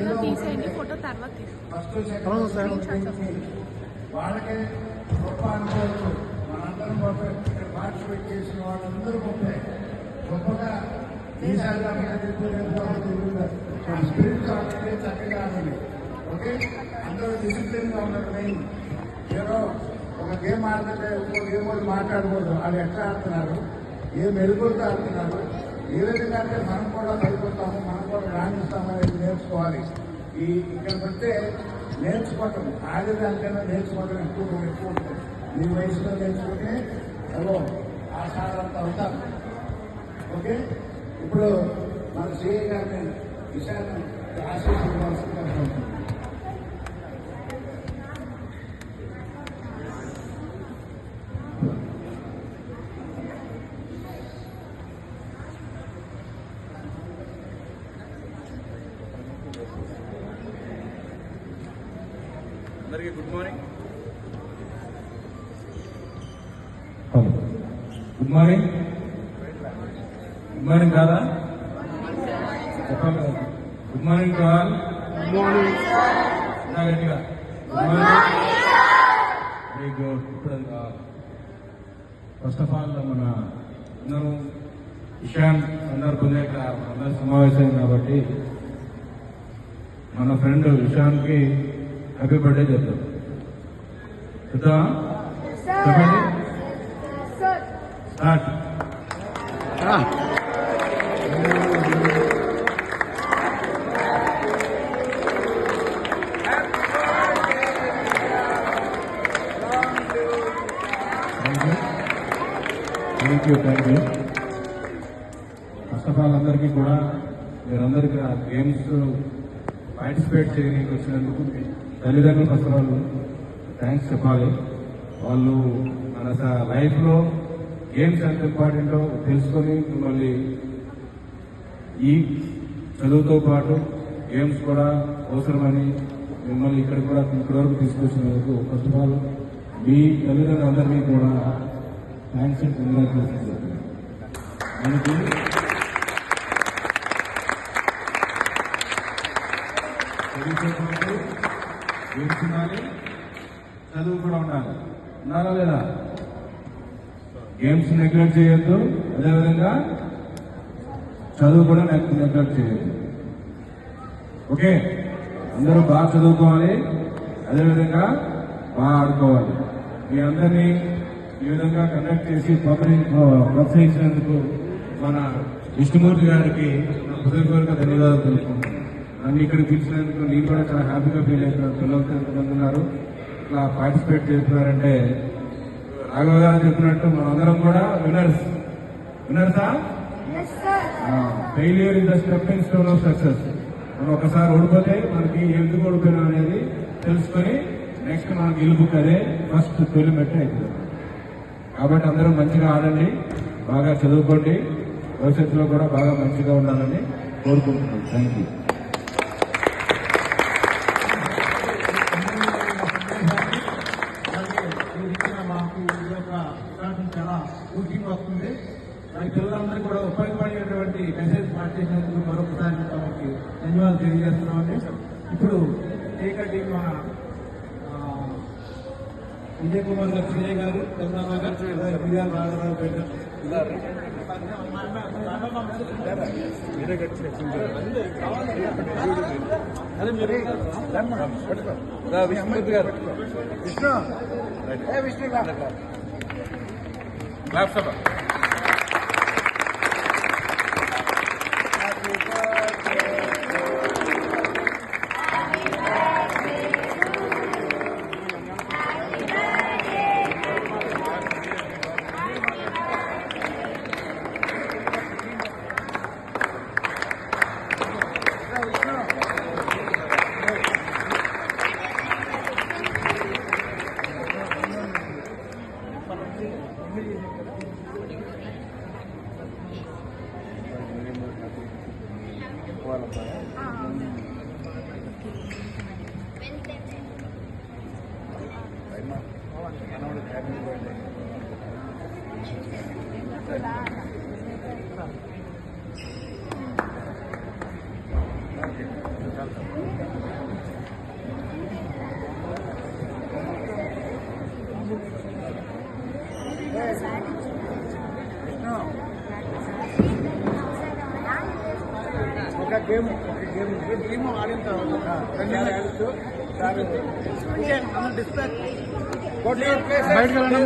ఏదో తీసేయండి, ఫోటో తర్వాత వాళ్ళకే గొప్ప అనుకోవచ్చు. మనందరం గొప్ప, ఇక్కడ పార్టిసిపేట్ చేసిన వాళ్ళందరూ గొప్పగా ఈసారి స్పిరిట్ కాబట్టి చక్కగా ఆడండి. ఓకే, అందరూ డిసిప్లిన్ గా ఉన్నారు. మెయిన్ ఏదో ఒక గేమ్ ఆడుతుంటే ఇంకో గేమ్ వాళ్ళు మాట్లాడకూడదు. వాళ్ళు ఎట్లా ఆడుతున్నారు, ఏ మెరుగుతో ఆడుతున్నారు, ఏ విధంగా అంటే మనం కూడా పడిపోతాము, మనం కూడా రాణిస్తాము అనేది నేర్చుకోవాలి. ఇక్కడ పడితే నేర్చుకోవటం ఆడేదానికన్నా నేర్చుకోవటం ఎక్కువ ఉంటుంది. మీ వయసులో నేర్చుకుంటే ఏదో ఆ సాధనంతా అవుతారు. ఓకే, ఇప్పుడు మన సీఏ గారిని విషయాన్ని ఆశీర్వదించాల్సిందిగా కోరుతున్నాను. అందరికీ good morning. Good morning. Good morning కాదా? చెప్పాలి. Good morning to all. Good morning. గట్టిగా గుడ్ మార్నింగ్. Very good. ఇప్పుడు ఫస్ట్ ఆఫ్ ఆల్ మన అందరూ ఇషాన్ సందర్భంగా ఇక్కడ అందరూ సమావేశం కాబట్టి మన ఫ్రెండ్ ఇషాన్కి హ్యాపీ బర్త్డే చెప్తాం. చెప్తావా? చెప్పండి. Start. Thank you. First of all అందరికీ కూడా మీరందరికీ ఆ గేమ్స్ పార్టిసిపేట్ చేయడానికి వచ్చినందుకు తల్లిదండ్రులు ఫస్ట్ ఆఫ్ ఆల్ థ్యాంక్స్ చెప్పాలి. వాళ్ళు మన లైఫ్లో గేమ్స్ ఎంత ఇంపార్టెంటో తెలుసుకొని మిమ్మల్ని ఈ చదువుతో పాటు గేమ్స్ కూడా అవసరమని మిమ్మల్ని ఇక్కడి వరకు తీసుకొచ్చినందుకు ఫస్ట్ ఆఫ్ ఆల్ మీ తల్లిదండ్రులందరినీ కూడా థ్యాంక్స్ అండ్ కంగ్రాచులేషన్స్. మనకి చదువుతో గేమ్స్ ఉండాలి, చదువు కూడా ఉండాలి. ఉన్నారా లేదా? గేమ్స్ నెగ్లెక్ట్ చేయొద్దు, అదేవిధంగా చదువు కూడా నెగ్లెక్ట్ చేయొద్దు. ఓకే, అందరూ బాగా చదువుకోవాలి, అదేవిధంగా బాగా ఆడుకోవాలి. మీ అందరినీ ఈ విధంగా కండక్ట్ చేసి ప్రోత్సహించినందుకు మన విష్ణుమూర్తి గారికి హృదయపూర్వక ధన్యవాదాలు తెలుసుకుంటున్నాను. నన్ను ఇక్కడికి పిలిచినందుకు నేను కూడా చాలా హ్యాపీగా ఫీల్ అవుతున్నాను. పిల్లలతో ఎంతమంది ఉన్నారు ఇట్లా పార్టిసిపేట్ చేస్తున్నారంటే రాఘవ గారు చెప్పినట్టు మనందరం కూడా విన్నర్సా? Failure is the stepping stone of success. మనం ఒకసారి ఓడిపోతే మనకి ఎందుకు ఓడిపోయినా అనేది తెలుసుకొని నెక్స్ట్ మన గెలుపుకి అదే ఫస్ట్ తొలి మెట్టు అవుతుంది. కాబట్టి అందరూ మంచిగా ఆడండి, బాగా చదువుకోండి, భవిష్యత్తులో కూడా బాగా మంచిగా ఉండాలని కోరుకుంటున్నాను. Thank you. చాలా పూర్తిగా వస్తుంది. మరి పిల్లలందరికీ కూడా ఉపయోగపడేటువంటి మెసేజ్ పాటించినందుకు మరొకసారి మనకి ధన్యవాదాలు తెలియజేస్తున్నామండి. ఇప్పుడు టీం మన విజయ్ కుమార్ గారు, సిఐ గారు, చంద్రబాబు గారు, బిఆర్ రాఘవరావు గారు విష్ణు క్లాప్ సభ. ఇంకా గేమ్ ఆడిన తర్వాత డిస్ప్లే బయటకు వెళ్ళండి.